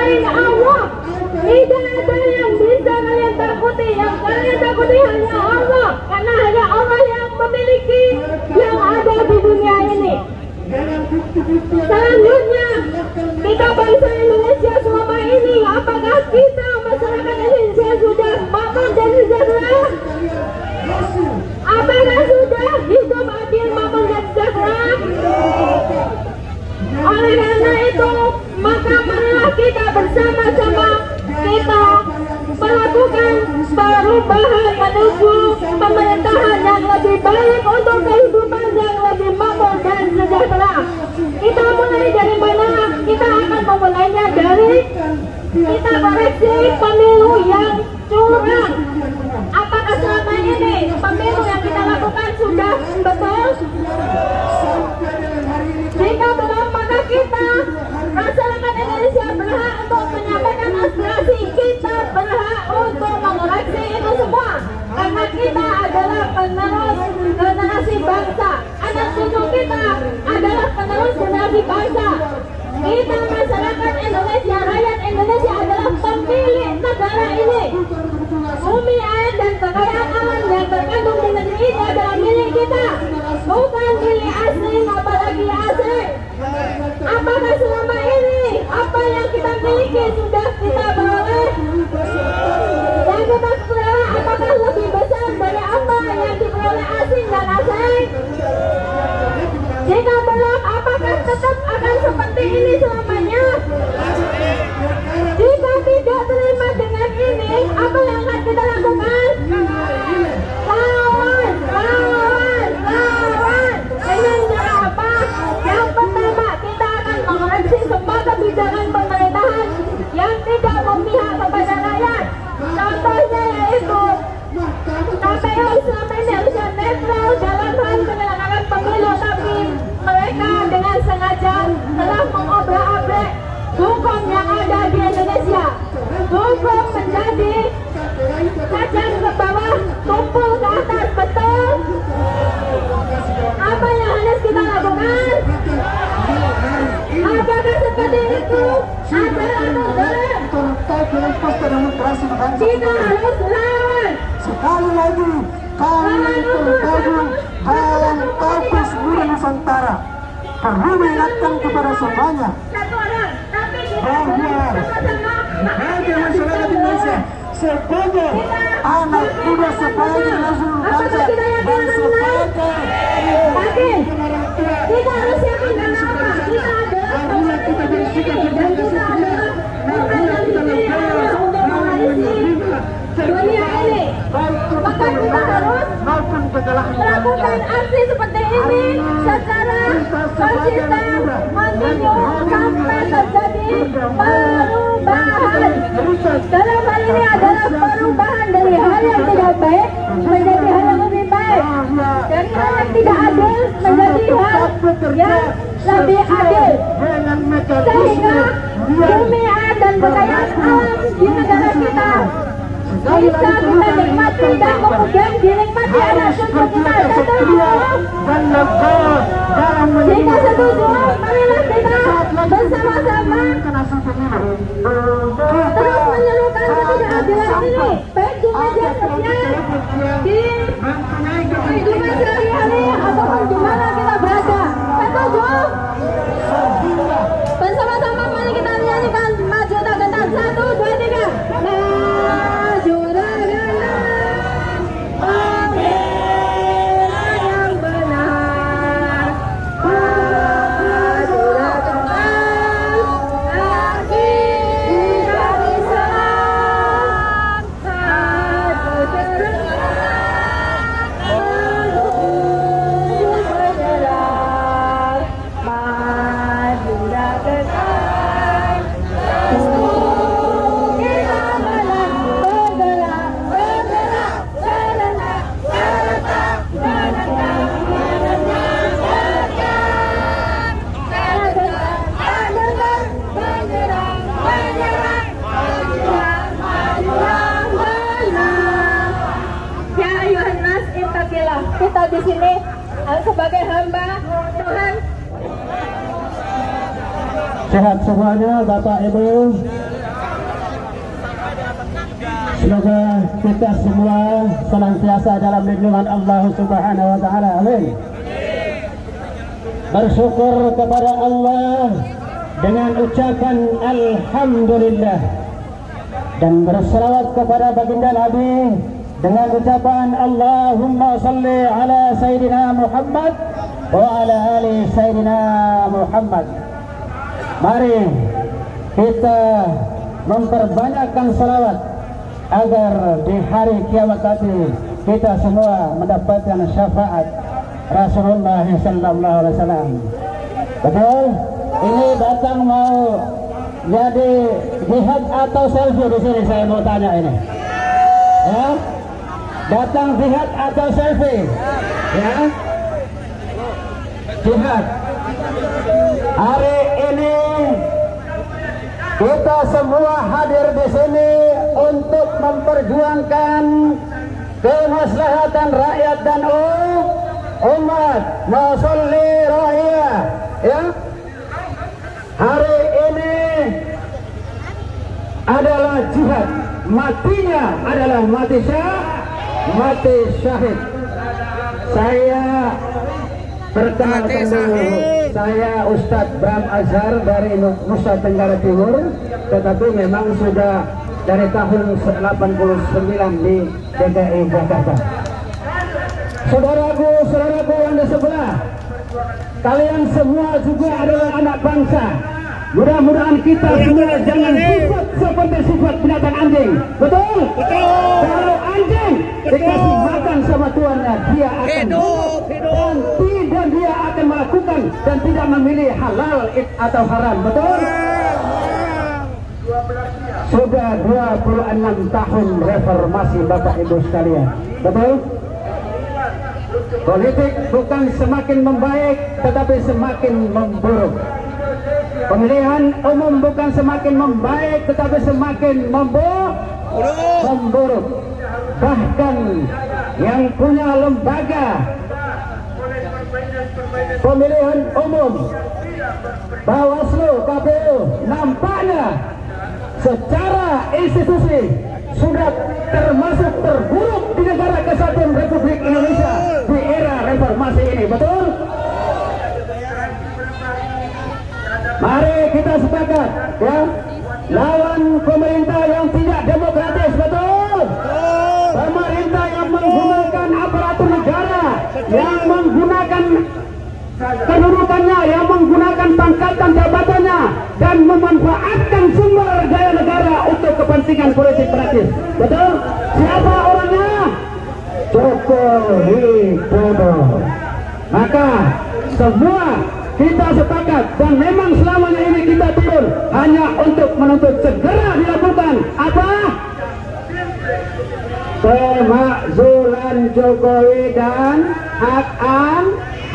selain Allah. Tidak ada yang bisa kalian takuti. Yang kalian takuti hanya Allah, karena hanya Allah yang memiliki yang ada di dunia ini. Selanjutnya, kita bangsa Indonesia selama ini, apakah kita masyarakat Indonesia sudah makmur dan sejahtera? Apakah sudah hidup adil, makmur dan sejahtera? Oleh karena itu, maka marilah kita bersama-sama kita melakukan perubahan menuju pemerintahan yang lebih baik untuk kehidupan yang lebih makmur dan sejahtera. Kita mulai dari mana? Kita akan memulainya dari kita koreksi pemilu yang curang. Apakah selama ini pemilu yang kita lakukan sudah betul? Jika belum, maka kita masyarakat Indonesia berhak untuk menyampaikan aspirasi. Kita berhak untuk mengoreksi itu semua, karena kita adalah penerus generasi bangsa. Anak cucu kita adalah penerus generasi bangsa. Kita masyarakat Indonesia, rakyat Indonesia adalah pemilik negara ini. Bumi, air, dan kekayaan alam yang terkandung di negeri ini adalah milik kita, bukan milik asing, apalagi asing. Apakah selama ini apa yang kita miliki sudah kita peroleh? Yang kita peroleh apakah lebih besar dari apa yang diperoleh asing dan asing? Jika belum, apakah tetap akan seperti ini selamanya? Jika tidak terima dengan ini, apa yang akan kita lakukan? Lawan. Dengan cara apa? Yang pertama, kita akan mengoreksi semua kebijakan pemerintahan yang tidak memihak kepada rakyat. Contohnya yaitu KPU selama ini harusnya netral dalam hal penyelenggaraan pemilu, tapi mereka dengan sengaja telah mengobrak-abrik hukum yang ada di Indonesia. Hukum menjadi kacan ke bawah, tumpul ke atas, betul? Apa yang harus kita lakukan? Apakah seperti itu? Ada atau tidak? Kita harus lawan. Sekali lagi, kami tergabung dalam Korps Muda Nusantara perlu mengingatkan kepada semuanya bahwa sebagai masyarakat Indonesia, sebagai anak muda, sebagai nasional bangsa, dan sebagai kita harus siapkan karena apa? Kita adalah kita bersikap dan kita adalah untuk mewarisi dunia ini. Maka kita harus melakukan aksi seperti ini secara konsisten, kontinu sampai terjadi perubahan. Dalam hal ini adalah perubahan dari hal yang tidak baik menjadi hal yang lebih baik, dari hal yang tidak adil menjadi hal yang lebih adil, sehingga bumi, air, dan kekayaan alam di negara kita bisa kita nikmati dan kemudian dinikmati anak cucu kita. Setuju? Jika setuju, marilah kita bersama-sama terus menyerukan ketidakadilan ini, baik di media sosial, di kehidupan sehari-hari, ataupun di mana kita berada. Setuju? Bersama-sama mari kita nyanyikan Maju Tak Gentar. 1, 2, 3. Maju tak gentar, pembela yang benar. Maju tak gentar, kita bisa. Maju terus, menuju bergerak. Maju tak gentar, kita bergerak, serentak, Ya ayuhan nas intakilah. Kita di sini sebagai hamba Tuhan. Sehat semuanya, Bapak Ibu. Semoga kita semua senantiasa dalam lindungan Allah Subhanahu wa taala. Amin. Bersyukur kepada Allah dengan ucapan alhamdulillah dan berselawat kepada baginda Nabi dengan ucapan Allahumma salli ala sayyidina Muhammad wa ala ali sayyidina Muhammad. Mari kita memperbanyakkan salawat agar di hari kiamat nanti kita semua mendapatkan syafaat Rasulullah sallallahu alaihi wasallam. Betul? Ini datang mau jadi jihad atau selfie di sini, saya mau tanya ini. Ya? Datang jihad atau selfie? Ya? Jihad. Hari ini kita semua hadir di sini untuk memperjuangkan kemaslahatan rakyat dan umat. Masolli ra'iyah. Ya? Hari ini adalah jihad. Matinya adalah mati syahid. Saya perkenalkan dulu, saya Ustadz Bram Azhar dari Nusa Tenggara Timur, tetapi memang sudah dari tahun 89 di DKI Jakarta. Saudaraku yang di sebelah, kalian semua juga adalah anak bangsa. Mudah-mudahan kita semua jangan sifat seperti sifat binatang anjing. Betul? Betul. Kalau anjing dikasih makan sama tuannya, dia akan hidup dan dia akan melakukan dan tidak memilih halal atau haram. Betul? Sudah 26 tahun reformasi Bapak Ibu sekalian. Betul? Politik bukan semakin membaik tetapi semakin memburuk. Pemilihan umum bukan semakin membaik tetapi semakin memburuk. Bahkan yang punya lembaga pemilihan umum, Bawaslu, KPU, nampaknya secara institusi sudah termasuk terburuk di negara kesatuan Republik Indonesia di era reformasi ini. Betul? Mari kita sepakat, ya, lawan pemerintah yang tidak demokratis. Betul? Pemerintah yang menggunakan aparatur negara, yang menggunakan kedudukannya, yang menggunakan pangkat dan jabatannya dan memanfaatkan sumber daya negara untuk kepentingan politik praktis. Betul? Siapa orangnya? Joko Widodo. Maka semua kita sepakat dan memang selamanya ini kita turun hanya untuk menuntut segera dilakukan apa? Pemakzulan Jokowi dan hak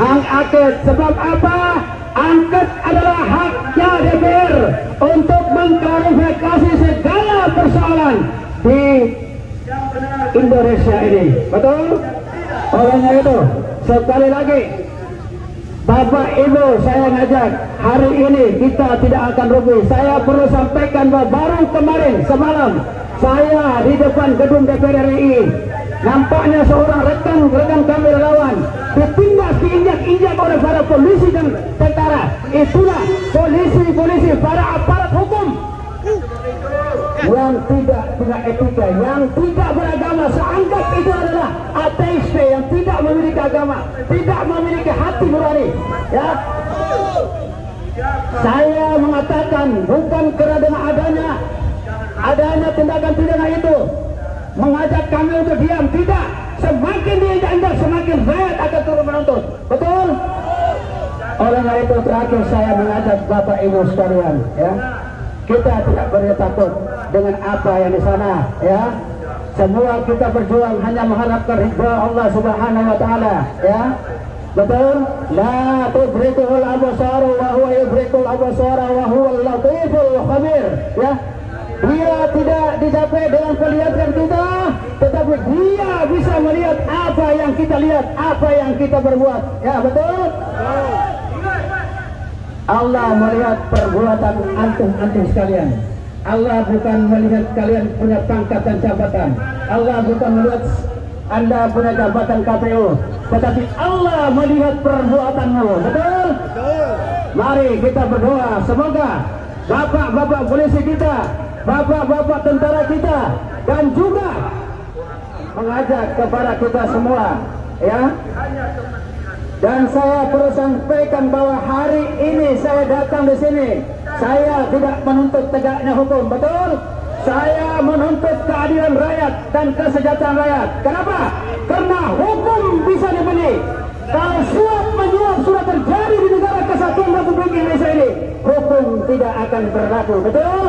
angket. Sebab apa? Angket adalah haknya DPR untuk mengklarifikasi segala persoalan di Indonesia ini. Betul? Olehnya itu, sekali lagi Bapak Ibu, saya ngajak hari ini kita tidak akan rugi. Saya perlu sampaikan bahwa baru kemarin semalam saya di depan gedung DPR RI, nampaknya seorang rekan kami relawan ditindas, diinjak-injak oleh para polisi dan tentara. Itulah polisi para aparat hukum yang tidak punya etika, yang tidak beragama. Seanggap itu adalah ateis yang tidak memiliki agama, tidak memiliki hati nurani. Ya, saya mengatakan bukan karena adanya tindakan pidana itu mengajak kami untuk diam, tidak. Semakin diinjak-injak semakin rakyat akan turun menuntut. Betul? Oleh karena itu terakhir saya mengajak Bapak Ibu sekalian, ya, kita tidak boleh takut dengan apa yang di sana, ya. Semua kita berjuang hanya mengharapkan ridha Allah Subhanahu wa taala, ya. Betul? La tudrikul absar wa huwa yudrikul absar wa huwal latiful khabir, ya. Dia tidak dicapai dengan penglihatan kita, tetapi dia bisa melihat apa yang kita lihat, apa yang kita berbuat. Ya, betul? Allah melihat perbuatan antum sekalian. Allah bukan melihat kalian punya pangkat dan jabatan. Allah bukan melihat Anda punya jabatan KPU, tetapi Allah melihat perbuatanmu. Betul? Mari kita berdoa, semoga bapak-bapak polisi kita, bapak-bapak tentara kita, dan juga mengajak kepada kita semua, ya. Dan saya perlu sampaikan bahwa hari ini saya datang di sini, saya tidak menuntut tegaknya hukum, betul? Saya menuntut keadilan rakyat dan kesejahteraan rakyat. Kenapa? Karena hukum bisa dibeli. Kalau suap menyuap sudah terjadi di negara kesatuan Republik Indonesia ini, hukum tidak akan berlaku, betul?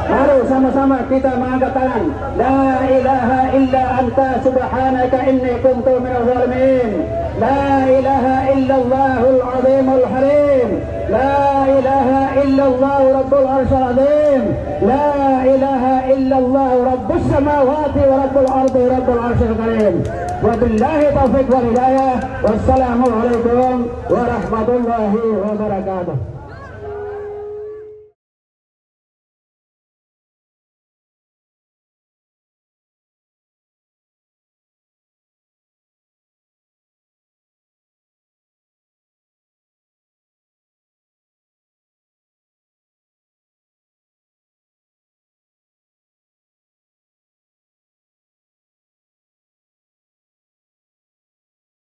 Mari sama-sama kita mengangkat tangan. La ilaha illa anta subhanaka inni kuntu minaz zalimin. La ilaha illallahul azimul halim. La ilaha illallah rabbul arsyil azim. La ilaha illallah rabbus samawati wa rabbul ardi rabbul arsyil karim. Wabillahi taufiq wal hidayah. Wassalamualaikum warahmatullahi wabarakatuh.